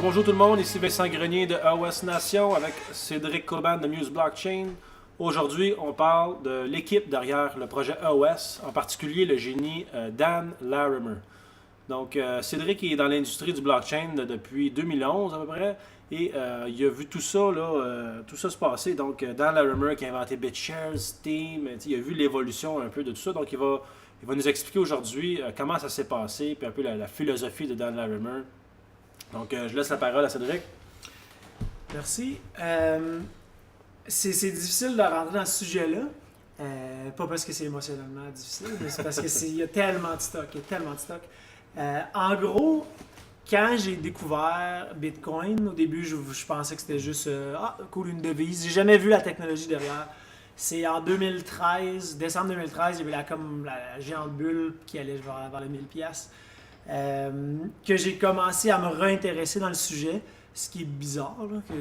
Bonjour tout le monde, ici Vincent Grenier de AOS Nation avec Cédric Coban de Muse Blockchain. Aujourd'hui, on parle de l'équipe derrière le projet AOS, en particulier le génie Dan Larimer. Donc, Cédric est dans l'industrie du blockchain depuis 2011 à peu près, et il a vu tout ça, tout ça se passer. Donc, Dan Larimer qui a inventé BitShares, Steam, il a vu l'évolution un peu de tout ça. Donc, il va nous expliquer aujourd'hui comment ça s'est passé, puis un peu la philosophie de Dan Larimer. Donc, je laisse la parole à Cédric. Merci. C'est difficile de rentrer dans ce sujet-là. Pas parce que c'est émotionnellement difficile, mais c'est parce qu'il y a tellement de stock. En gros, quand j'ai découvert Bitcoin, au début, je pensais que c'était juste cool, une devise. J'ai jamais vu la technologie derrière. C'est en 2013, décembre 2013, il y avait la géante bulle qui allait vers les 1000$. Que j'ai commencé à me réintéresser dans le sujet, ce qui est bizarre, là, que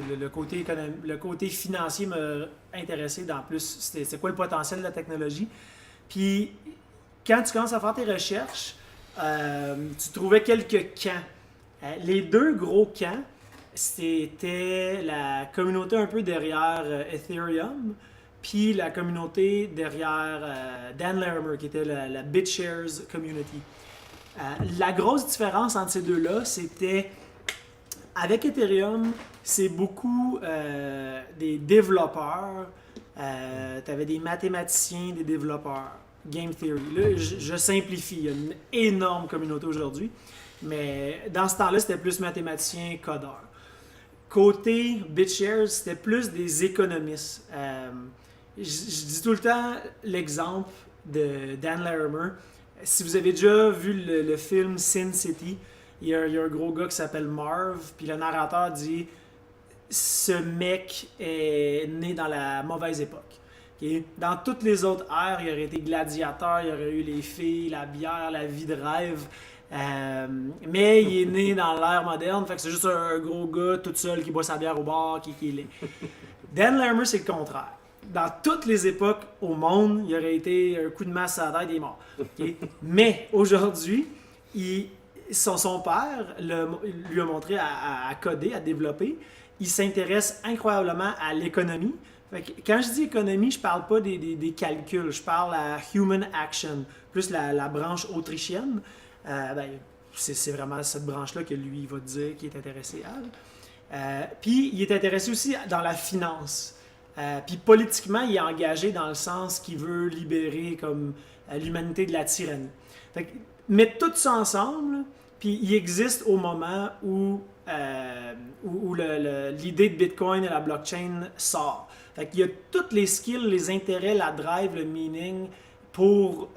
le côté financier m'a intéressé. En plus, c'est quoi le potentiel de la technologie. Puis, quand tu commences à faire tes recherches, tu trouvais quelques camps. Les deux gros camps, c'était la communauté un peu derrière Ethereum, puis la communauté derrière Dan Larimer, qui était la BitShares community. La grosse différence entre ces deux-là, c'était avec Ethereum, c'est beaucoup des développeurs. Tu avais des mathématiciens, des développeurs. Game theory. Là, je simplifie. Il y a une énorme communauté aujourd'hui. Mais dans ce temps-là, c'était plus mathématiciens, codeurs. Côté BitShares, c'était plus des économistes. Je dis tout le temps l'exemple de Dan Larimer. Si vous avez déjà vu le film Sin City, il y a un gros gars qui s'appelle Marv, puis le narrateur dit « Ce mec est né dans la mauvaise époque. Okay? Dans toutes les autres ères, il aurait été gladiateur, il aurait eu les filles, la bière, la vie de rêve. Mais il est né dans l'ère moderne, fait que c'est juste un gros gars tout seul qui boit sa bière au bar, qui est laid. Dan Larimer, c'est le contraire. Dans toutes les époques au monde, il aurait été un coup de masse à la tête, il est mort. Okay? Mais aujourd'hui, son père lui a montré à coder, à développer. Il s'intéresse incroyablement à l'économie. Fait que, quand je dis économie, je parle pas des calculs, je parle à Human Action, plus la branche autrichienne. C'est vraiment cette branche-là que lui va dire qu'il est intéressé à. Puis il est intéressé aussi dans la finance. Puis politiquement, il est engagé dans le sens qu'il veut libérer comme l'humanité de la tyrannie. Fait que, mettre tout ça ensemble, puis il existe au moment où l'idée de Bitcoin et la blockchain sort. Fait qu'il y a tous les skills, les intérêts, la drive, le meaning pour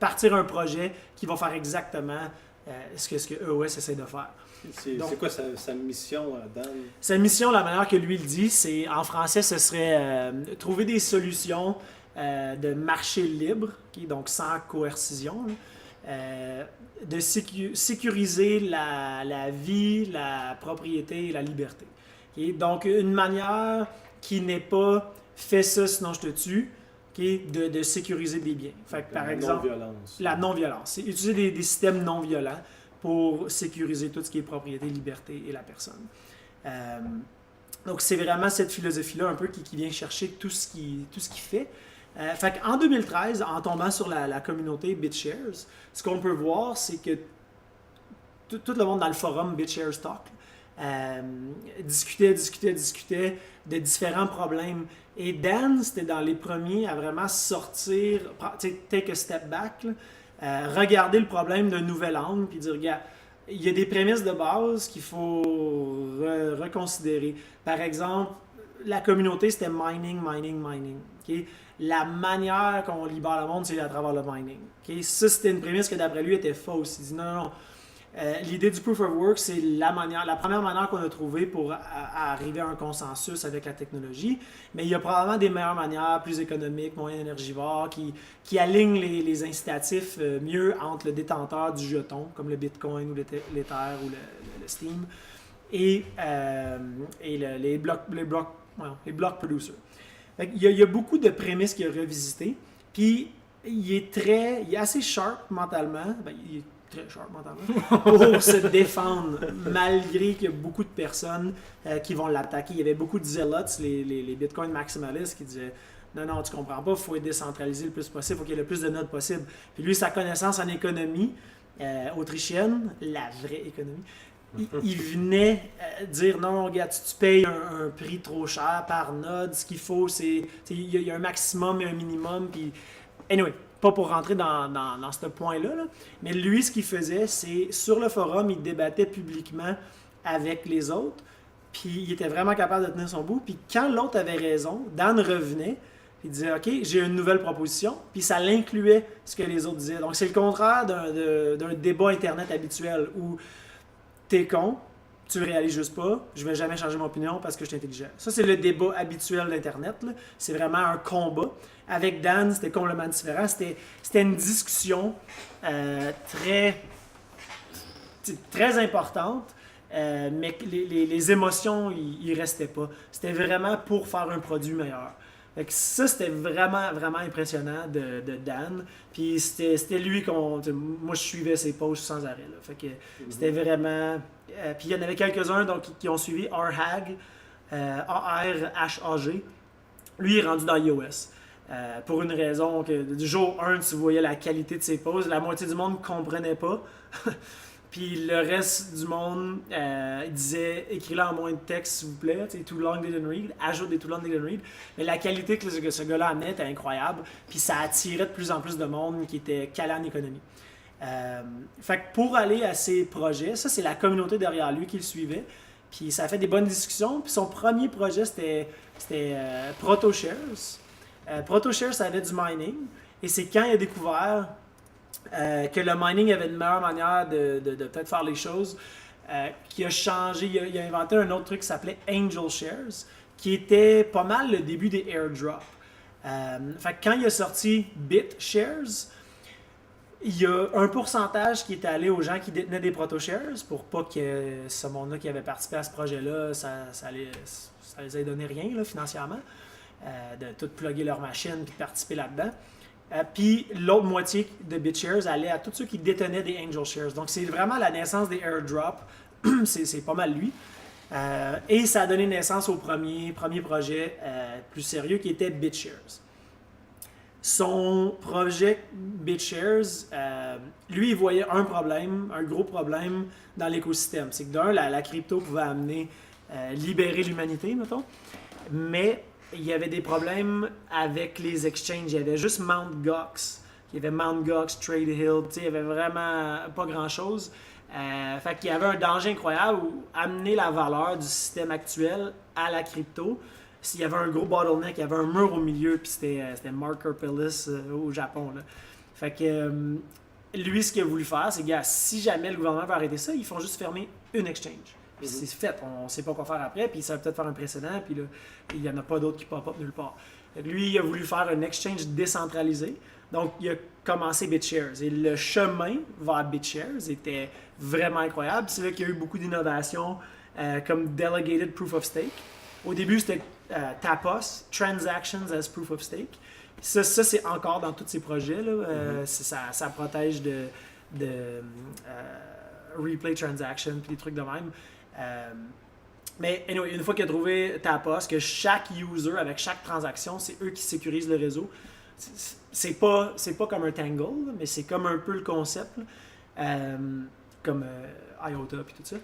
partir un projet qui va faire exactement ce que EOS essaie de faire. C'est quoi sa mission, Dan? Sa mission, la manière que lui le dit, c'est en français, ce serait trouver des solutions de marché libre, okay, donc sans coercition, de sécuriser la vie, la propriété et la liberté. Okay? Donc, une manière qui n'est pas « fais ça, sinon je te tue », okay, de sécuriser des biens. Fait que, par exemple, la non-violence. C'est utiliser des systèmes non-violents pour sécuriser tout ce qui est propriété, liberté et la personne. Donc, c'est vraiment cette philosophie-là un peu qui vient chercher tout ce qu'il fait. Fait qu'en 2013, en tombant sur la communauté BitShares, ce qu'on peut voir, c'est que tout le monde dans le forum BitShares Talk discutait de différents problèmes. Et Dan, c'était dans les premiers à vraiment sortir, take a step back, regarder le problème d'un nouvel angle, puis dire, regarde, il y a des prémices de base qu'il faut reconsidérer. Par exemple, la communauté, c'était mining. Okay? La manière qu'on libère le monde, c'est à travers le mining. Okay? Ça, c'était une prémisse que d'après lui était fausse. Il dit non. L'idée du proof of work, c'est la première manière qu'on a trouvée pour arriver à un consensus avec la technologie. Mais il y a probablement des meilleures manières, plus économiques, moins énergivores, qui alignent les incitatifs mieux entre le détenteur du jeton, comme le Bitcoin ou l'Ether ou le Steam, et les block producers. Il y a beaucoup de prémices qu'il a revisitées. Puis il est assez sharp mentalement. Ben, il est très sharp mentalement pour se défendre, malgré qu'il y a beaucoup de personnes qui vont l'attaquer. Il y avait beaucoup de zealots, les Bitcoin maximalistes, qui disaient non, tu comprends pas, il faut être décentralisé le plus possible, il faut qu'il y ait le plus de nodes possible. Puis lui, sa connaissance en économie autrichienne, la vraie économie, il venait dire non, regarde, tu payes un prix trop cher par node, ce qu'il faut, c'est. Il y a un maximum et un minimum. Puis, anyway, pas pour rentrer dans ce point-là, là, mais lui, ce qu'il faisait, c'est sur le forum, il débattait publiquement avec les autres, puis il était vraiment capable de tenir son bout. Puis quand l'autre avait raison, Dan revenait. Puis il disait, OK, j'ai une nouvelle proposition, puis ça l'incluait ce que les autres disaient. Donc c'est le contraire d'un débat Internet habituel où t'es con, tu le réalises juste pas, je vais jamais changer mon opinion parce que je suis intelligent. Ça, c'est le débat habituel d'Internet. C'est vraiment un combat. Avec Dan, c'était complètement différent. C'était une discussion très, très importante, mais que les émotions, ils restaient pas. C'était vraiment pour faire un produit meilleur. Fait que ça, c'était vraiment, vraiment impressionnant de Dan. Puis c'était lui moi, je suivais ses posts sans arrêt. Là. Fait que c'était vraiment... puis il y en avait quelques-uns qui ont suivi ARHAG, ARHAG. Lui, il est rendu dans iOS. Pour une raison que du jour 1, tu voyais la qualité de ses posts. La moitié du monde ne comprenait pas. Puis le reste du monde disait écris-le en moins de texte, s'il vous plaît. Too long didn't read. Ajoute des too long didn't read. Mais la qualité que ce gars-là amenait était incroyable. Puis ça attirait de plus en plus de monde qui était calé en économie. Fait que pour aller à ses projets, ça c'est la communauté derrière lui qui le suivait. Puis ça a fait des bonnes discussions. Puis son premier projet c'était ProtoShares. ProtoShares, ça avait du mining. Et c'est quand il a découvert que le mining avait une meilleure manière de peut-être faire les choses, qui a changé. Il a inventé un autre truc qui s'appelait Angel Shares, qui était pas mal le début des airdrops. Fait que quand il a sorti BitShares, il y a un pourcentage qui était allé aux gens qui détenaient des ProtoShares pour pas que ce monde-là qui avait participé à ce projet-là, ça les ait donné rien là, financièrement, de tout plugger leur machine et de participer là-dedans. Puis l'autre moitié de BitShares allait à tous ceux qui détenaient des Angel Shares. Donc c'est vraiment la naissance des airdrops. c'est pas mal lui. Et ça a donné naissance au premier projet plus sérieux qui était BitShares. Son projet BitShares, lui, il voyait un gros problème dans l'écosystème. C'est que d'un, la crypto pouvait amener, libérer l'humanité, mettons, mais il y avait des problèmes avec les exchanges. Il y avait juste Mt. Gox. Il y avait Mt. Gox, Trade Hill. Il y avait vraiment pas grand-chose. Fait qu'il y avait un danger incroyable où amener la valeur du système actuel à la crypto. S'il y avait un gros bottleneck, il y avait un mur au milieu, puis c'était Marketplace au Japon. Là. Fait que lui, ce qu'il a voulu faire, c'est que si jamais le gouvernement va arrêter ça, ils font juste fermer une exchange. Puis c'est fait, on ne sait pas quoi faire après, puis ça va peut-être faire un précédent, puis là, il n'y en a pas d'autres qui pop-up nulle part. Lui, il a voulu faire un exchange décentralisé, donc il a commencé BitShares. Et le chemin vers BitShares était vraiment incroyable. C'est là qu'il y a eu beaucoup d'innovations, comme Delegated Proof of Stake. Au début, c'était TAPOS, Transactions as Proof of Stake. Ça c'est encore dans tous ces projets. Là. Ça protège de replay transaction, puis des trucs de même. Mais anyway, une fois qu'il a trouvé TAPOS, que chaque user, avec chaque transaction, c'est eux qui sécurisent le réseau. C'est pas comme un Tangle, mais c'est comme un peu le concept, comme IOTA et tout ça.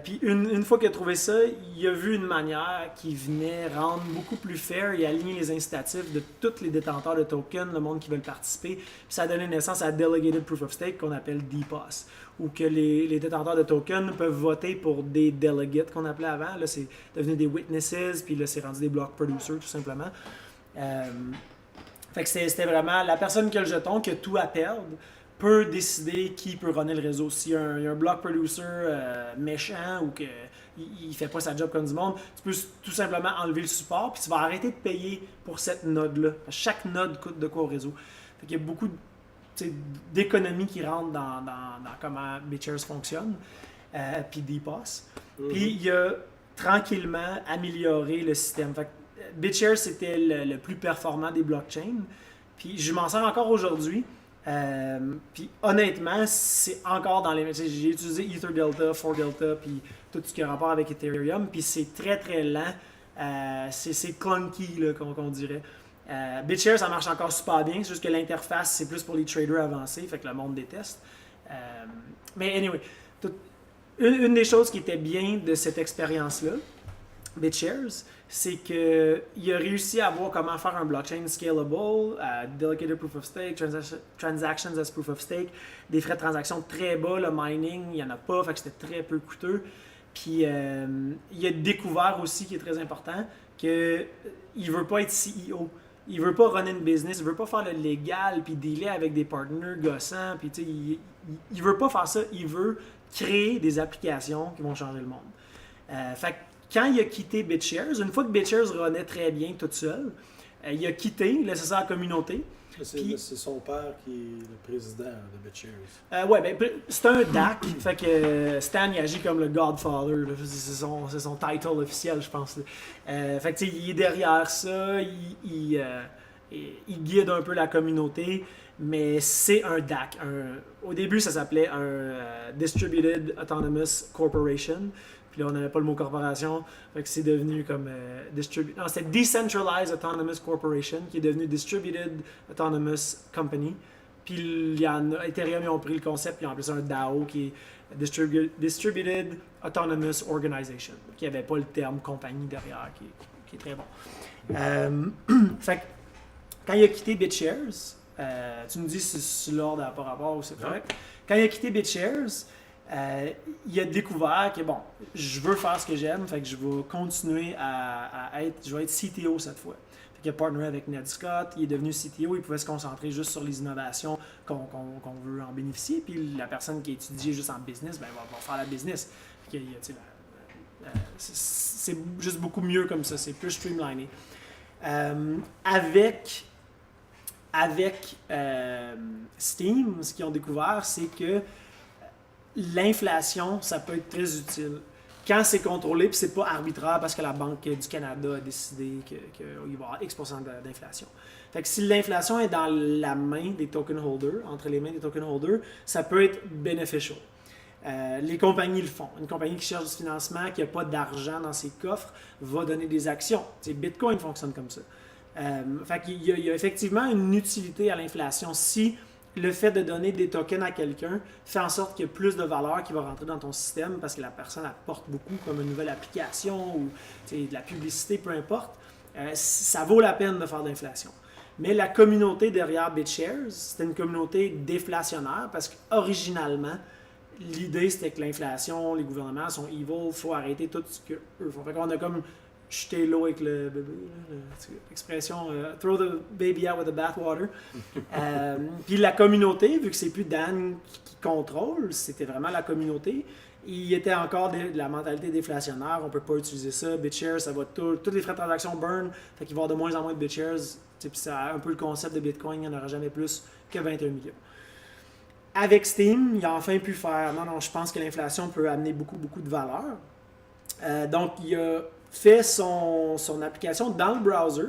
Puis une fois qu'il a trouvé ça, il a vu une manière qui venait rendre beaucoup plus fair et aligner les incitatifs de tous les détenteurs de tokens, le monde qui veut participer. Puis ça a donné naissance à Delegated Proof of Stake qu'on appelle DPoS, où que les détenteurs de tokens peuvent voter pour des delegates qu'on appelait avant. Là, c'est devenu des witnesses, puis là, c'est rendu des block producers, tout simplement. Fait que c'était vraiment la personne qui a le jeton, qui a tout à perdre, peut décider qui peut runner le réseau. S'il y a un block producer méchant ou qu'il ne fait pas sa job comme du monde, tu peux tout simplement enlever le support, puis tu vas arrêter de payer pour cette node-là. Chaque node coûte de quoi au réseau. Fait qu'il y a beaucoup d'économies qui rentrent dans comment BitShares fonctionne, puis DPoS. Puis il a tranquillement amélioré le système. Fait que BitShares, c'était le plus performant des blockchains. Puis je m'en sers encore aujourd'hui. Puis honnêtement, c'est encore dans les... J'ai utilisé EtherDelta, 4Delta, puis tout ce qui a rapport avec Ethereum, puis c'est très très lent. C'est clunky, là, qu'on dirait. BitShare, ça marche encore super bien, c'est juste que l'interface, c'est plus pour les traders avancés, fait que le monde déteste. Mais anyway, une des choses qui était bien de cette expérience-là, BitShares, c'est qu'il a réussi à voir comment faire un blockchain scalable, delegated proof of stake, transactions as proof of stake, des frais de transaction très bas, le mining, il n'y en a pas, fait que c'était très peu coûteux. Puis il a découvert aussi, qui est très important, qu'il ne veut pas être CEO. Il veut pas runner une business, il veut pas faire le légal, puis dealer avec des partners gossants, puis tu sais, il veut pas faire ça, il veut créer des applications qui vont changer le monde. Fait que quand il a quitté BitShares, une fois que BitShares runnait très bien tout seul, il a quitté, laissé ça à la communauté. C'est son père qui est le président de BitShares. Ouais, ben, c'est un DAC, fait que Stan il agit comme le Godfather, là. C'est son title officiel, je pense. Fait que il est derrière ça, il guide un peu la communauté, mais c'est un DAC. Au début, ça s'appelait un Distributed Autonomous Corporation. Puis là, on n'avait pas le mot corporation, fait que c'est devenu comme non, c'était Decentralized Autonomous Corporation qui est devenu Distributed Autonomous Company. Puis Ethereum, ils ont pris le concept, puis ils ont appelé ça un DAO qui est Distributed Autonomous Organization, qui n'avait pas le terme compagnie derrière, qui est très bon. Fait que quand il a quitté BitShares, tu me dis si l'ordre n'a pas rapport ou c'est correct. Quand il a quitté BitShares, il a découvert que bon, je veux faire ce que j'aime, fait que je vais continuer je vais être CTO cette fois. Fait qu'il a partneré avec Ned Scott, il est devenu CTO, il pouvait se concentrer juste sur les innovations qu'on veut en bénéficier, puis la personne qui a étudié juste en business, ben, va faire la business. Fait que, c'est juste beaucoup mieux comme ça, c'est plus streamliné. Avec Steem, ce qu'ils ont découvert, c'est que l'inflation, ça peut être très utile. Quand c'est contrôlé, puis c'est pas arbitraire parce que la Banque du Canada a décidé qu'il va y avoir X% d'inflation. Fait que si l'inflation est dans la main des token holders, entre les mains des token holders, ça peut être beneficial. Les compagnies le font. Une compagnie qui cherche du financement, qui n'a pas d'argent dans ses coffres, va donner des actions. T'sais, Bitcoin fonctionne comme ça. Fait qu'il y a effectivement une utilité à l'inflation si le fait de donner des tokens à quelqu'un fait en sorte qu'il y a plus de valeur qui va rentrer dans ton système parce que la personne apporte beaucoup comme une nouvelle application ou de la publicité, peu importe. Ça vaut la peine de faire de l'inflation. Mais la communauté derrière BitShares, c'était une communauté déflationnaire parce qu'originalement, l'idée c'était que l'inflation, les gouvernements sont evil, il faut arrêter tout ce qu'eux font. Fait qu'on a comme jeter l'eau avec le bébé, l'expression throw the baby out with the bathwater. Puis la communauté, vu que c'est plus Dan qui contrôle, c'était vraiment la communauté. Il était encore de la mentalité déflationnaire, on peut pas utiliser ça. BitShares, ça va tous les frais de transaction burn, fait qu'il va y avoir de moins en moins de BitShares. Puis c'est un peu le concept de Bitcoin, il n'y en aura jamais plus que 21 millions. Avec Steem, il a enfin pu faire, non, je pense que l'inflation peut amener beaucoup de valeur. Donc il a fait son application dans le browser.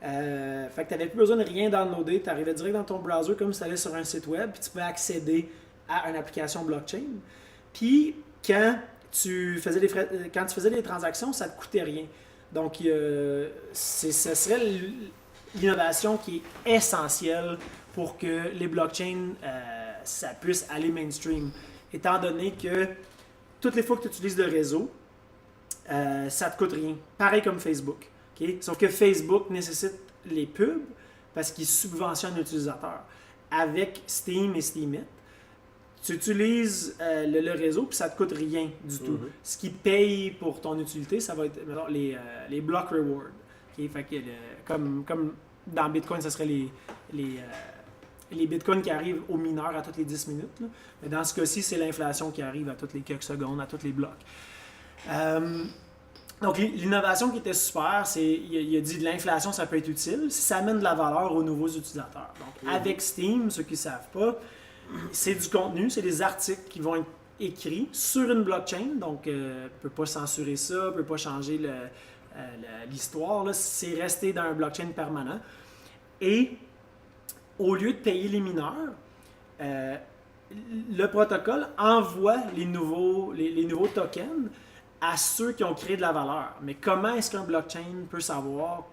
Fait que tu n'avais plus besoin de rien downloader. Tu arrivais direct dans ton browser comme si tu allais sur un site web, puis tu pouvais accéder à une application blockchain. Puis quand tu faisais des transactions, ça ne te coûtait rien. Donc ce serait l'innovation qui est essentielle pour que les blockchains ça puisse aller mainstream. Étant donné que toutes les fois que tu utilises le réseau, ça ne te coûte rien. Pareil comme Facebook. Okay? Sauf que Facebook nécessite les pubs parce qu'il subventionne l'utilisateur. Avec Steem et Steemit, tu utilises le réseau puis ça ne te coûte rien du tout. Ce qui paye pour ton utilité, ça va être les block rewards. Okay? Fait que, comme dans Bitcoin, ce serait les bitcoins qui arrivent aux mineurs à toutes les 10 minutes. Là. Mais dans ce cas-ci, c'est l'inflation qui arrive à toutes les quelques secondes, à tous les blocs. Donc l'innovation qui était super, c'est il a dit de l'inflation ça peut être utile si ça amène de la valeur aux nouveaux utilisateurs. Donc avec Steem, ceux qui ne savent pas, c'est du contenu, c'est des articles qui vont être écrits sur une blockchain, donc on ne peut pas censurer ça, on ne peut pas changer l'histoire, là, c'est resté dans un blockchain permanent. Et au lieu de payer les mineurs, le protocole envoie les nouveaux tokens à ceux qui ont créé de la valeur. Mais comment est-ce qu'un blockchain peut savoir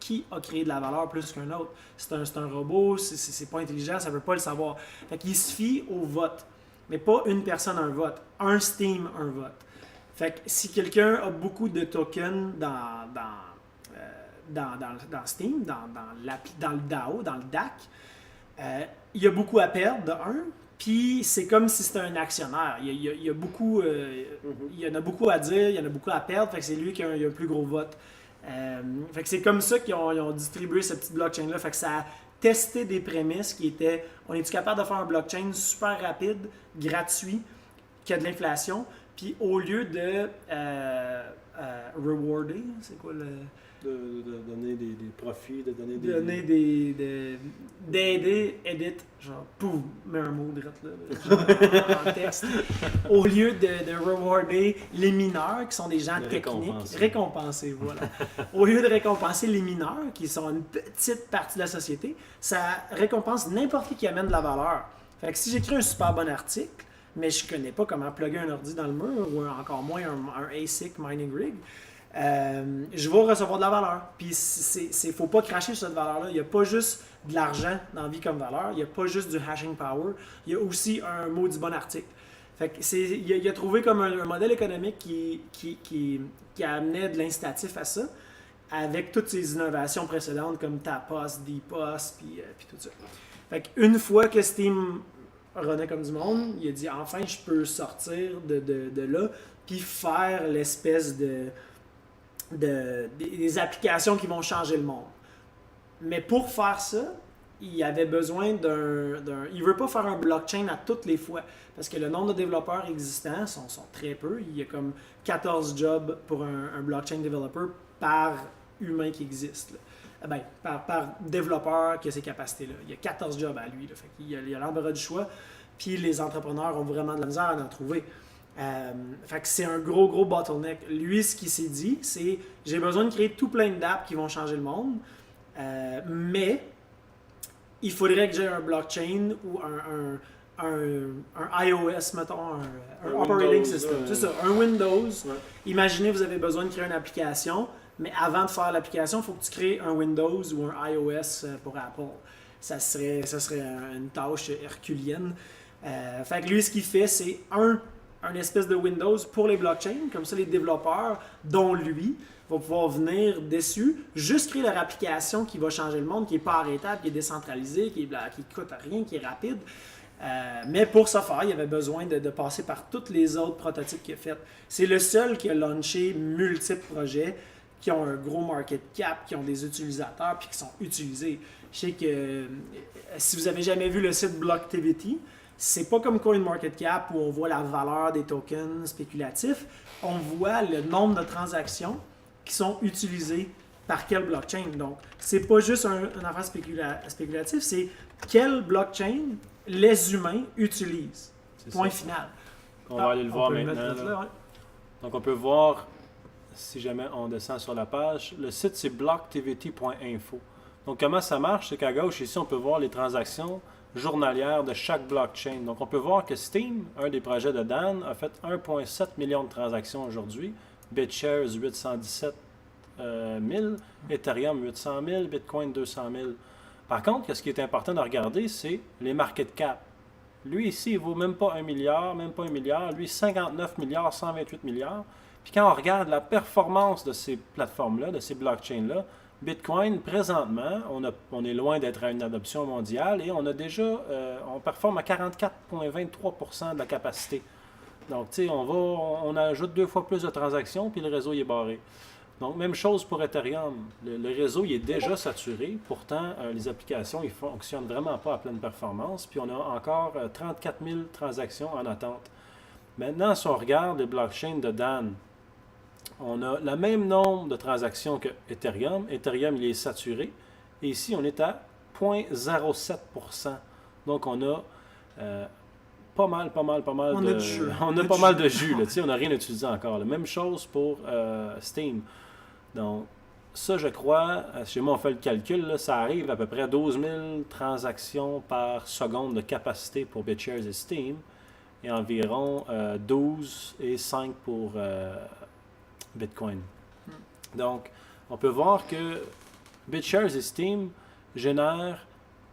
qui a créé de la valeur plus qu'un autre? C'est un robot, c'est pas intelligent, ça ne veut pas le savoir. Fait qu'il se fie au vote. Mais pas une personne, un vote. Un Steam, un vote. Fait que si quelqu'un a beaucoup de tokens dans Steam, dans le DAO, dans le DAC, il y a beaucoup à perdre, de un. Puis c'est comme si c'était un actionnaire. Il y a beaucoup, il y en a beaucoup à dire, il y en a beaucoup à perdre. Fait que c'est lui qui a un plus gros vote. Fait que c'est comme ça qu'ils ont distribué cette petite blockchain-là. Fait que ça a testé des prémices qui étaient, on est-tu capable de faire un blockchain super rapide, gratuit, qui a de l'inflation, puis au lieu de rewarder, c'est quoi le... De donner des profits, de donner des... donner d'aider, edit, genre, pouf, mets un mot direct là, en texte. Au lieu de rewarder les mineurs, qui sont des gens techniques, récompenser, voilà. Au lieu de récompenser les mineurs, qui sont une petite partie de la société, ça récompense n'importe qui amène de la valeur. Fait que si j'écris un super bon article, mais je connais pas comment plugger un ordi dans le mur, ou encore moins un ASIC mining rig, je vais recevoir de la valeur. Puis il ne faut pas cracher sur cette valeur-là. Il n'y a pas juste de l'argent dans la vie comme valeur. Il n'y a pas juste du hashing power. Il y a aussi un maudit bon article. Fait que il a trouvé comme un modèle économique qui amenait de l'incitatif à ça, avec toutes ces innovations précédentes comme Tapos, Depos, puis tout ça. Fait qu'une fois que Steam renaît comme du monde, il a dit enfin je peux sortir de là, puis faire l'espèce des applications qui vont changer le monde. Mais pour faire ça, il avait besoin il ne veut pas faire un blockchain à toutes les fois, parce que le nombre de développeurs existants sont très peu. Il y a comme 14 jobs pour un blockchain developer par humain qui existe. Ben, par développeur qui a ces capacités-là. Il y a 14 jobs à lui. Là. Fait qu'il y a l'embarras du choix, puis les entrepreneurs ont vraiment de la misère à en trouver. Fait que c'est un gros bottleneck. Lui, ce qu'il s'est dit, c'est j'ai besoin de créer tout plein d'apps qui vont changer le monde, mais il faudrait que j'ai un blockchain ou un iOS, mettons, un operating Windows, system. C'est ça, un Windows. Ouais. Imaginez, vous avez besoin de créer une application, mais avant de faire l'application, il faut que tu crées un Windows ou un iOS pour Apple. Ça serait une tâche herculienne. Fait que lui, ce qu'il fait, c'est un espèce de Windows pour les blockchains. Comme ça, les développeurs, dont lui, vont pouvoir venir dessus, juste créer leur application qui va changer le monde, qui n'est pas arrêtable, qui est décentralisée, qui ne coûte rien, qui est rapide. Mais pour ce faire, il avait besoin de passer par tous les autres prototypes qu'il a fait. C'est le seul qui a launché multiples projets qui ont un gros market cap, qui ont des utilisateurs puis qui sont utilisés. Je sais que si vous avez jamais vu le site Blocktivity, c'est pas comme CoinMarketCap où on voit la valeur des tokens spéculatifs. On voit le nombre de transactions qui sont utilisées par quelle blockchain. Donc, c'est pas juste une affaire spéculative, c'est quelle blockchain les humains utilisent. Point final. On va aller le voir peut maintenant. mettre là, ouais. Donc, on peut voir, si jamais on descend sur la page, le site c'est blocktivity.info. Donc, comment ça marche? C'est qu'à gauche, ici, on peut voir les transactions journalières de chaque blockchain. Donc, on peut voir que Steam, un des projets de Dan, a fait 1,7 million de transactions aujourd'hui. BitShares, 817 000. Ethereum, 800 000. Bitcoin, 200 000. Par contre, ce qui est important de regarder, c'est les market cap. Lui, ici, il ne vaut même pas 1 milliard, même pas 1 milliard. Lui, 59 milliards, 128 milliards. Puis quand on regarde la performance de ces plateformes-là, de ces blockchains-là, Bitcoin, présentement, on est loin d'être à une adoption mondiale et on a déjà, on performe à 44,23% de la capacité. Donc, tu sais, on ajoute 2 fois plus de transactions puis le réseau il est barré. Donc, même chose pour Ethereum. Le réseau il est déjà saturé. Pourtant, les applications ne fonctionnent vraiment pas à pleine performance. Puis on a encore 34 000 transactions en attente. Maintenant, si on regarde les blockchains de Dan, on a le même nombre de transactions que Ethereum. Ethereum, il est saturé. Et ici, on est à 0,07%. Donc, on a pas mal On de... a du jus. On a pas mal de jus. Là, on n'a rien utilisé encore. La même chose pour Steam. Donc, ça, je crois, chez moi, on fait le calcul, là, ça arrive à peu près à 12 000 transactions par seconde de capacité pour BitShares et Steam, et environ 12 et 5 pour Bitcoin. Donc, on peut voir que BitShares et Steam génèrent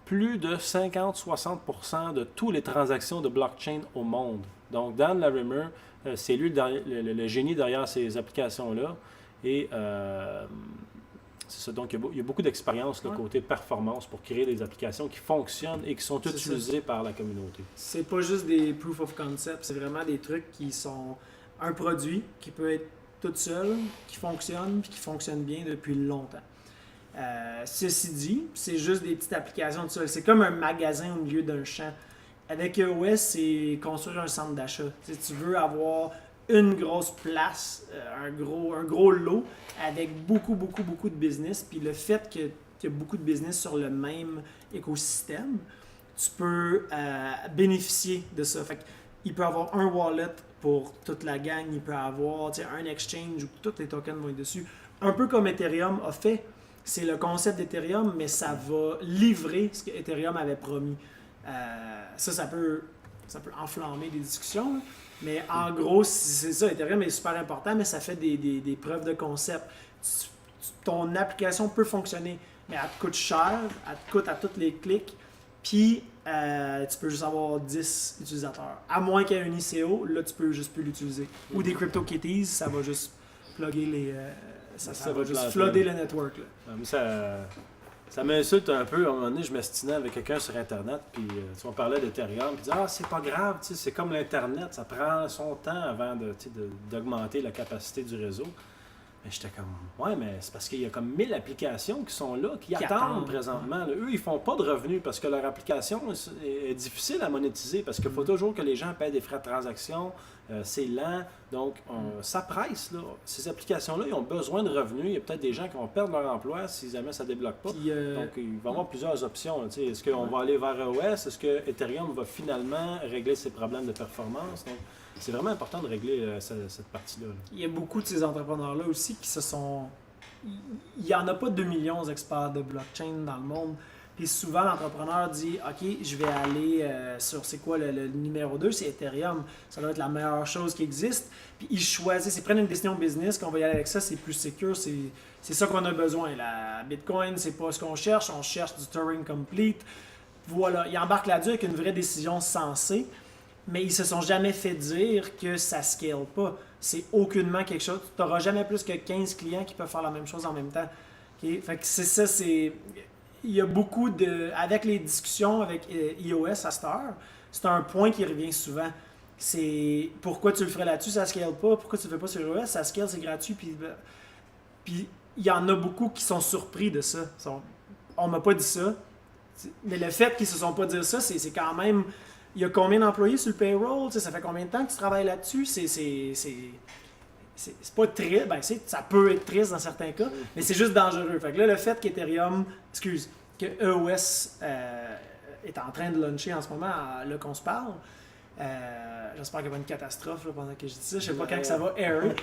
plus de 50-60% de toutes les transactions de blockchain au monde. Donc, Dan Larimer, c'est lui le génie derrière ces applications-là. Et c'est ça. Donc, il y a beaucoup d'expérience côté performance pour créer des applications qui fonctionnent et qui sont utilisées par la communauté. C'est pas juste des proof of concept, c'est vraiment des trucs qui sont un produit qui peut être tout seul, qui fonctionne puis qui fonctionne bien depuis longtemps. Ceci dit, c'est juste des petites applications tout seul. C'est comme un magasin au milieu d'un champ. Avec EOS, c'est construire un centre d'achat. Tu veux avoir une grosse place, un gros lot avec beaucoup de business. Puis le fait qu'il y a beaucoup de business sur le même écosystème, tu peux bénéficier de ça. Fait il peut avoir un wallet pour toute la gang, il peut avoir un exchange où tous les tokens vont être dessus. Un peu comme Ethereum a fait. C'est le concept d'Ethereum, mais ça va livrer ce que Ethereum avait promis. Ça peut enflammer des discussions, là. Mais en gros, c'est ça, Ethereum est super important, mais ça fait des preuves de concept. Ton application peut fonctionner, mais elle te coûte cher, elle te coûte à tous les clics, puis tu peux juste avoir 10 utilisateurs. À moins qu'il y ait un ICO, là tu peux juste plus l'utiliser. Ou des CryptoKitties, ça va juste plugger les... ça va juste flooder le network. Là. Ça m'insulte un peu. À un moment donné, je m'estinais avec quelqu'un sur Internet, puis on parlait d'Ethereum, puis il disait « Ah, c'est pas grave, c'est comme l'Internet, ça prend son temps avant d'augmenter la capacité du réseau. » Mais j'étais comme « Ouais, mais c'est parce qu'il y a comme 1000 applications qui sont là, qui attendent présentement. Là. Eux, ils font pas de revenus parce que leur application est difficile à monétiser, parce qu'il faut toujours que les gens paient des frais de transaction. C'est lent, donc ça presse. Là. Ces applications-là, ils ont besoin de revenus. Il y a peut-être des gens qui vont perdre leur emploi si jamais ça ne débloque pas. Puis, donc, il va y avoir plusieurs options. Est-ce qu'on va aller vers EOS? Est-ce que Ethereum va finalement régler ses problèmes de performance? Donc, c'est vraiment important de régler cette partie-là. Là. Il y a beaucoup de ces entrepreneurs-là aussi qui se sont... Il n'y en a pas 2 millions d'experts de blockchain dans le monde. Puis souvent, l'entrepreneur dit « OK, je vais aller sur c'est quoi le numéro 2, c'est Ethereum. Ça doit être la meilleure chose qui existe. » Puis ils choisissent, ils prennent une décision business, qu'on va y aller avec ça, c'est plus secure, c'est ça qu'on a besoin. La Bitcoin, c'est pas ce qu'on cherche, on cherche du Turing Complete. Voilà, ils embarquent là-dessus avec une vraie décision sensée, mais ils se sont jamais fait dire que ça scale pas. C'est aucunement quelque chose. Tu n'auras jamais plus que 15 clients qui peuvent faire la même chose en même temps. Okay? Fait que c'est ça, c'est... Il y a beaucoup de... Avec les discussions avec iOS à cette heure, c'est un point qui revient souvent. C'est pourquoi tu le ferais là-dessus, ça ne scale pas. Pourquoi tu ne le fais pas sur iOS, ça scale, c'est gratuit. Puis il y en a beaucoup qui sont surpris de ça. On m'a pas dit ça. Mais le fait qu'ils se sont pas dit ça, c'est quand même... Il y a combien d'employés sur le payroll? Ça fait combien de temps que tu travailles là-dessus? C'est pas triste, ça peut être triste dans certains cas, mais c'est juste dangereux. Fait que là, le fait que EOS est en train de launcher en ce moment, là qu'on se parle, j'espère qu'il n'y a pas une catastrophe là, pendant que je dis ça, je sais pas quand que ça va airer,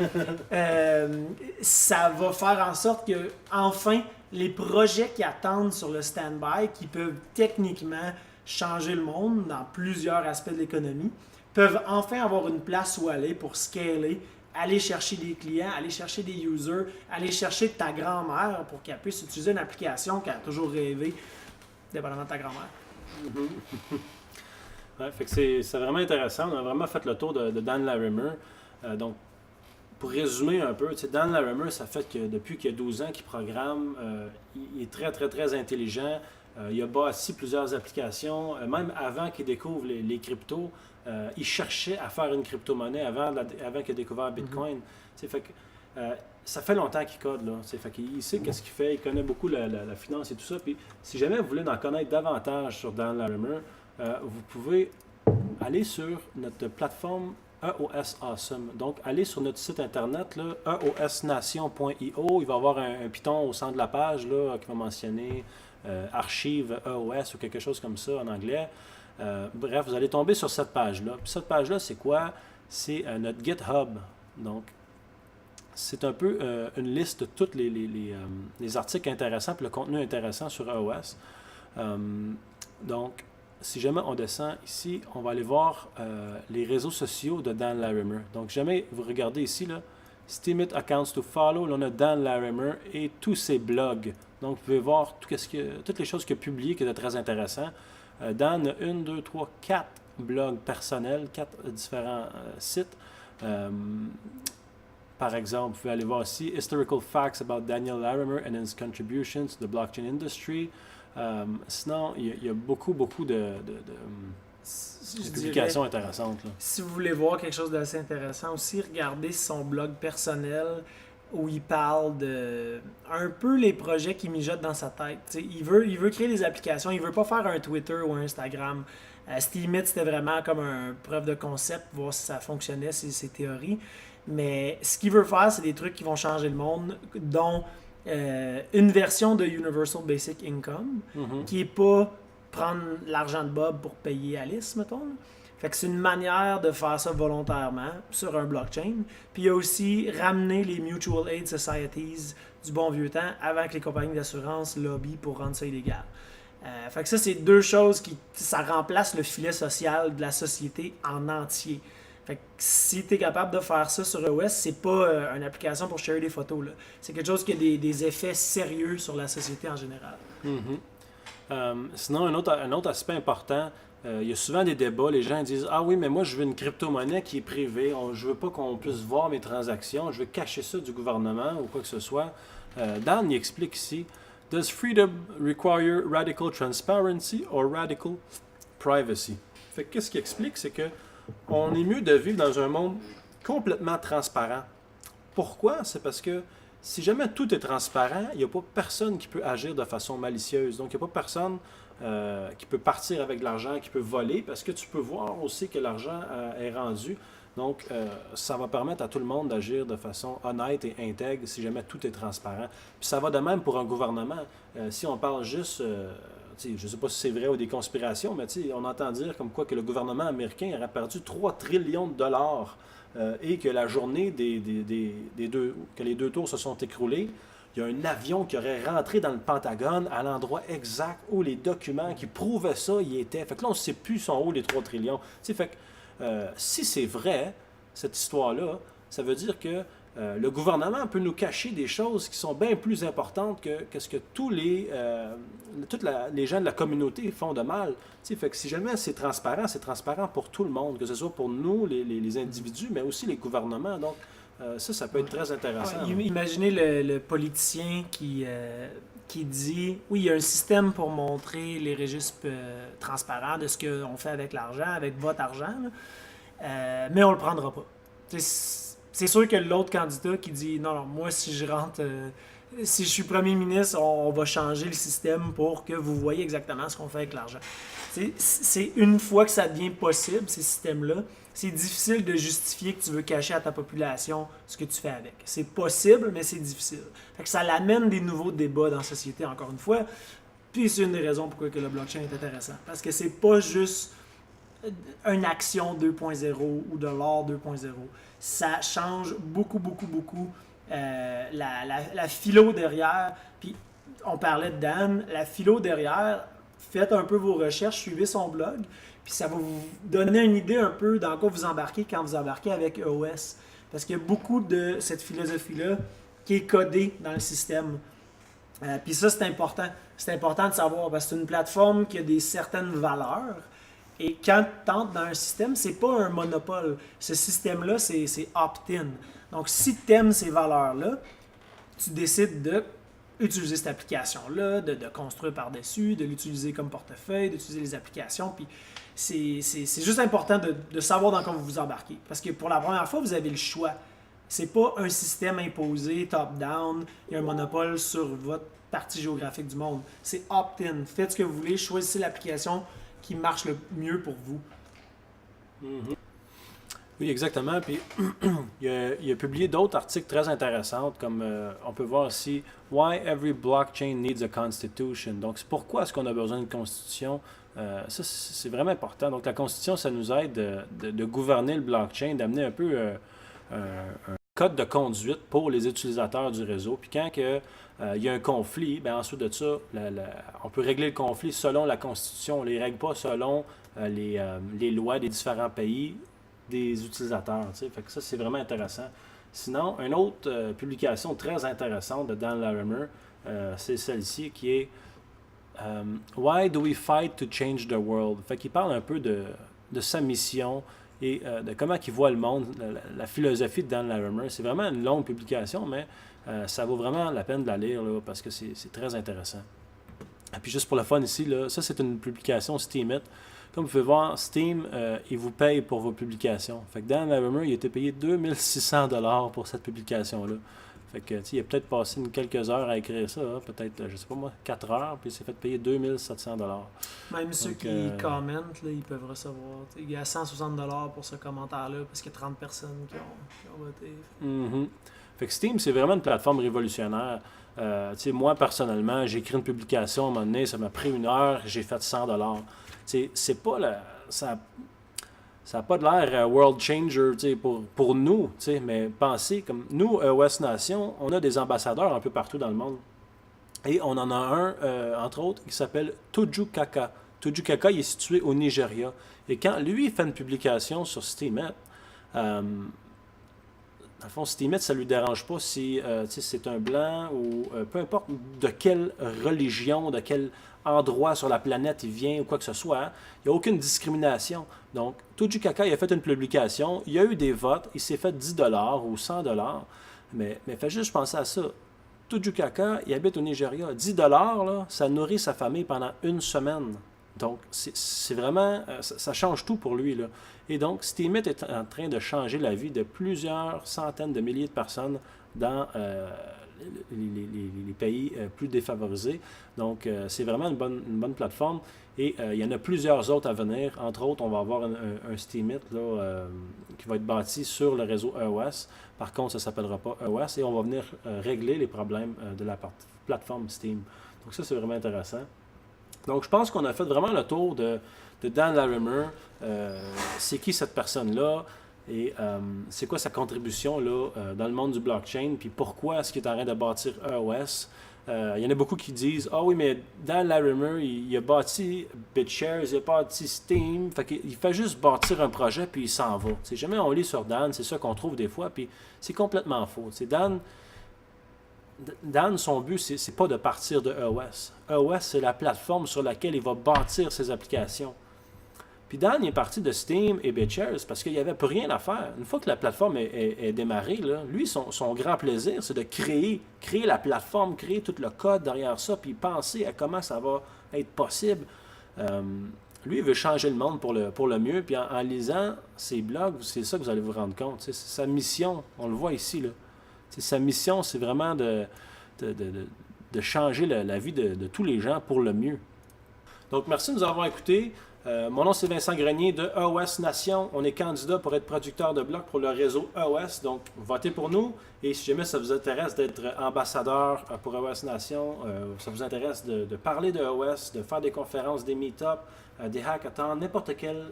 ça va faire en sorte que, enfin, les projets qui attendent sur le stand-by, qui peuvent techniquement changer le monde dans plusieurs aspects de l'économie, peuvent enfin avoir une place où aller pour scaler, aller chercher des clients, aller chercher des users, aller chercher ta grand-mère pour qu'elle puisse utiliser une application qu'elle a toujours rêvé, dépendamment de ta grand-mère. Ouais, fait que c'est vraiment intéressant. On a vraiment fait le tour de Dan Larimer. Donc, pour résumer un peu, Dan Larimer, ça fait que depuis qu'il y a 12 ans qu'il programme, il est très intelligent. Il a bâti plusieurs applications. Même avant qu'il découvre les cryptos, il cherchait à faire une crypto-monnaie avant qu'il ait découvert Bitcoin. Fait que, ça fait longtemps qu'il code. Là. Fait qu'il sait qu'est-ce qu'il fait, il connaît beaucoup la finance et tout ça. Puis, si jamais vous voulez en connaître davantage sur Dan Larimer, vous pouvez aller sur notre plateforme EOS Awesome. Donc, allez sur notre site internet, là, eosnation.io. Il va y avoir un piton au centre de la page là, qui va mentionner archive EOS ou quelque chose comme ça en anglais. Bref, vous allez tomber sur cette page-là. Puis cette page-là, c'est quoi? C'est notre GitHub. Donc, c'est un peu une liste de tous les articles intéressants et le contenu intéressant sur AOS. Donc, si jamais on descend ici, on va aller voir les réseaux sociaux de Dan Larimer. Donc, jamais vous regardez ici, là, Steemit Accounts to Follow, là, on a Dan Larimer et tous ses blogs. Donc, vous pouvez voir toutes les choses qu'il a publiées qui étaient très intéressantes. Dan a 1, 2, 3, 4 blogs personnels, 4 différents sites. Par exemple, vous pouvez aller voir ici Historical Facts about Daniel Larimer and his contributions to the blockchain industry. Sinon, il y a beaucoup de publications intéressantes. Là. Si vous voulez voir quelque chose d'assez intéressant aussi, regardez son blog personnel où il parle de un peu les projets qu'il mijote dans sa tête. Il veut créer des applications, il veut pas faire un Twitter ou un Instagram. Steemit, c'était vraiment comme un preuve de concept, voir si ça fonctionnait, ses théories. Mais ce qu'il veut faire, c'est des trucs qui vont changer le monde, dont une version de Universal Basic Income, qui est pas prendre l'argent de Bob pour payer Alice, mettons. Fait que c'est une manière de faire ça volontairement sur un blockchain. Puis il y a aussi ramener les Mutual Aid Societies du bon vieux temps avant que les compagnies d'assurance lobbyent pour rendre ça illégal. Fait que ça, c'est deux choses ça remplace le filet social de la société en entier. Fait que si tu es capable de faire ça sur iOS, c'est pas une application pour share des photos. Là. C'est quelque chose qui a des effets sérieux sur la société en général. Sinon, un autre aspect important, il y a souvent des débats. Les gens disent « Ah oui, mais moi, je veux une crypto-monnaie qui est privée. Je veux pas qu'on puisse voir mes transactions. Je veux cacher ça du gouvernement ou quoi que ce soit. » Dan, il explique ici « Does freedom require radical transparency or radical privacy? » Fait que qu'est-ce qu'il explique, c'est que on est mieux de vivre dans un monde complètement transparent. Pourquoi? C'est parce que si jamais tout est transparent, il n'y a pas personne qui peut agir de façon malicieuse. Donc, il n'y a pas personne qui peut partir avec de l'argent, qui peut voler, parce que tu peux voir aussi que l'argent est rendu. Donc, ça va permettre à tout le monde d'agir de façon honnête et intègre si jamais tout est transparent. Puis ça va de même pour un gouvernement. Si on parle juste... je ne sais pas si c'est vrai ou des conspirations, mais on entend dire comme quoi que le gouvernement américain aurait perdu 3 trillions de dollars et que la journée que les deux tours se sont écroulés, il y a un avion qui aurait rentré dans le Pentagone à l'endroit exact où les documents qui prouvaient ça y étaient. Fait que là, on ne sait plus sont où les 3 trillions. Fait que si c'est vrai, cette histoire-là, ça veut dire que le gouvernement peut nous cacher des choses qui sont bien plus importantes que ce que tous les gens de la communauté font de mal. Fait que si jamais c'est transparent pour tout le monde, que ce soit pour nous, les individus, mais aussi les gouvernements. Donc, ça peut être très intéressant. Imaginez le politicien qui dit « Oui, il y a un système pour montrer les registres transparents de ce qu'on fait avec l'argent, avec votre argent, mais on ne le prendra pas. » C'est sûr que l'autre candidat qui dit « Non, moi, si je rentre... si je suis premier ministre, on va changer le système pour que vous voyez exactement ce qu'on fait avec l'argent. » C'est une fois que ça devient possible, ces systèmes-là, c'est difficile de justifier que tu veux cacher à ta population ce que tu fais avec. C'est possible, mais c'est difficile. Fait que ça l'amène des nouveaux débats dans la société, encore une fois. Puis c'est une des raisons pourquoi que le blockchain est intéressant. Parce que c'est pas juste une action 2.0 ou de l'or 2.0. Ça change beaucoup la philo derrière. Puis on parlait de Dan, la philo derrière, faites un peu vos recherches, suivez son blog, puis ça va vous donner une idée un peu dans quoi vous embarquez quand vous embarquez avec EOS. Parce qu'il y a beaucoup de cette philosophie-là qui est codée dans le système. Puis ça, c'est important. C'est important de savoir parce que c'est une plateforme qui a des certaines valeurs. Et quand tu entres dans un système, c'est pas un monopole. Ce système-là, c'est opt-in. Donc, si tu aimes ces valeurs-là, tu décides d'utiliser cette application-là, de construire par-dessus, de l'utiliser comme portefeuille, d'utiliser les applications. Puis, c'est juste important de savoir dans quoi vous vous embarquez. Parce que pour la première fois, vous avez le choix. C'est pas un système imposé, top-down, il y a un monopole sur votre partie géographique du monde. C'est opt-in. Faites ce que vous voulez, choisissez l'application qui marche le mieux pour vous. Mm-hmm. Oui, exactement. Puis il a publié d'autres articles très intéressants, comme on peut voir ici « Why every blockchain needs a constitution ». Donc, c'est pourquoi est-ce qu'on a besoin d'une constitution. Ça, c'est vraiment important. Donc, la constitution, ça nous aide de gouverner le blockchain, d'amener un peu code de conduite pour les utilisateurs du réseau. Puis quand il y a un conflit, bien, ensuite de ça, on peut régler le conflit selon la Constitution. On ne les règle pas selon les lois des différents pays des utilisateurs. T'sais. Fait que ça, c'est vraiment intéressant. Sinon, une autre publication très intéressante de Dan Larimer, c'est celle-ci qui est Why do we fight to change the world? Fait qu'il parle un peu de sa mission et de comment il voit le monde, la philosophie de Dan Larimer. C'est vraiment une longue publication, mais ça vaut vraiment la peine de la lire là, parce que c'est très intéressant. Et puis juste pour le fun ici, là, ça c'est une publication Steemit. Comme vous pouvez voir, Steam, il vous paye pour vos publications. Fait que Dan Larimer, il a été payé 2600 $ pour cette publication-là. Fait que, il a peut-être passé quelques heures à écrire ça, hein, peut-être, je sais pas moi, 4 heures, puis il s'est fait payer 2700 $. Même ceux qui commentent, là, ils peuvent recevoir. Il y a 160 $ pour ce commentaire-là, parce qu'il y a 30 personnes qui ont voté. Mm-hmm. Fait que Steam, c'est vraiment une plateforme révolutionnaire. Moi, personnellement, j'ai écrit une publication à un moment donné, ça m'a pris 1 heure, j'ai fait 100 $. C'est pas ça n'a pas de l'air world changer pour nous, mais pensez, comme nous, West Nation, on a des ambassadeurs un peu partout dans le monde. Et on en a un, entre autres, qui s'appelle Toju Kaka. Toju Kaka, il est situé au Nigeria. Et quand lui fait une publication sur Steemit, dans le fond, Steemit, ça ne lui dérange pas si c'est un blanc ou peu importe de quelle religion, de quel endroit sur la planète il vient ou quoi que ce soit. Hein. Il n'y a aucune discrimination. Donc, Toju Kaka, il a fait une publication, il y a eu des votes, il s'est fait 10 $ ou 100 $. Mais faites juste penser à ça. Toju Kaka, il habite au Nigeria. 10 $, là, ça nourrit sa famille pendant 1 semaine. Donc, c'est vraiment... ça change tout pour lui. Là. Et donc, Steemit est en train de changer la vie de plusieurs centaines de milliers de personnes dans les pays plus défavorisés. Donc, c'est vraiment une bonne plateforme. Et il y en a plusieurs autres à venir. Entre autres, on va avoir un Steemit là, qui va être bâti sur le réseau EOS. Par contre, ça ne s'appellera pas EOS. Et on va venir régler les problèmes de la plateforme Steam. Donc, ça, c'est vraiment intéressant. Donc, je pense qu'on a fait vraiment le tour de Dan Larimer. C'est qui cette personne-là? Et c'est quoi sa contribution là, dans le monde du blockchain? Puis pourquoi est-ce qu'il est en train de bâtir EOS? Il y en a beaucoup qui disent « Ah oui, mais Dan Larimer, il a bâti BitShares, il a bâti Steam. Fait qu'il fait juste bâtir un projet puis il s'en va. » Jamais on lit sur Dan, c'est ça qu'on trouve des fois. Puis c'est complètement faux. Dan, son but, c'est pas de partir de EOS. EOS, c'est la plateforme sur laquelle il va bâtir ses applications. Puis Dan il est parti de Steam et BitShares parce qu'il n'y avait plus rien à faire. Une fois que la plateforme est démarrée, là, lui, son grand plaisir, c'est de créer la plateforme, créer tout le code derrière ça, puis penser à comment ça va être possible. Lui, il veut changer le monde pour le mieux, puis en lisant ses blogs, c'est ça que vous allez vous rendre compte. C'est sa mission, on le voit ici, là. Sa mission, c'est vraiment de changer la vie de tous les gens pour le mieux. Donc, merci de nous avoir écoutés. Mon nom, c'est Vincent Grenier de EOS Nation. On est candidat pour être producteur de blocs pour le réseau EOS. Donc, votez pour nous. Et si jamais ça vous intéresse d'être ambassadeur pour EOS Nation, ça vous intéresse de parler de EOS, de faire des conférences, des meet-ups, des hackathons, n'importe quelle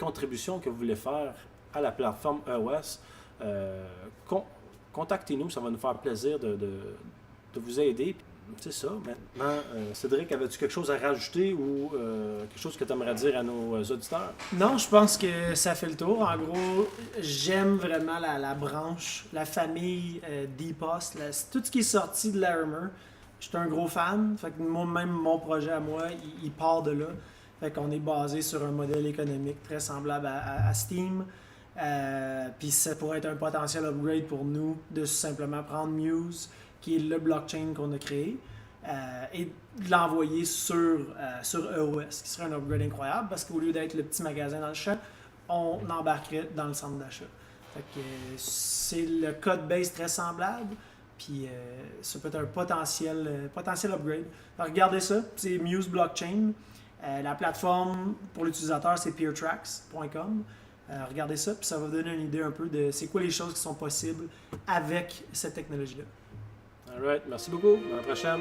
contribution que vous voulez faire à la plateforme EOS, contactez-nous, ça va nous faire plaisir de vous aider. C'est ça. Maintenant, Cédric, avais-tu quelque chose à rajouter ou quelque chose que tu aimerais dire à nos auditeurs? Non, je pense que ça fait le tour. En gros, j'aime vraiment la branche, la famille d'EPOS. Tout ce qui est sorti de Larimer, je suis un gros fan. Fait que même mon projet à moi, il part de là. Fait qu'on est basé sur un modèle économique très semblable à Steam. Puis ça pourrait être un potentiel upgrade pour nous de simplement prendre Muse, qui est le blockchain qu'on a créé, et de l'envoyer sur EOS, qui serait un upgrade incroyable, parce qu'au lieu d'être le petit magasin dans le champ, on embarquerait dans le centre d'achat. Fait que c'est le code base très semblable, puis ça peut être un potentiel upgrade. Alors, regardez ça, c'est Muse Blockchain. La plateforme pour l'utilisateur, c'est peertracks.com. Regardez ça, puis ça va vous donner une idée un peu de c'est quoi les choses qui sont possibles avec cette technologie-là. All right, merci beaucoup. À la prochaine.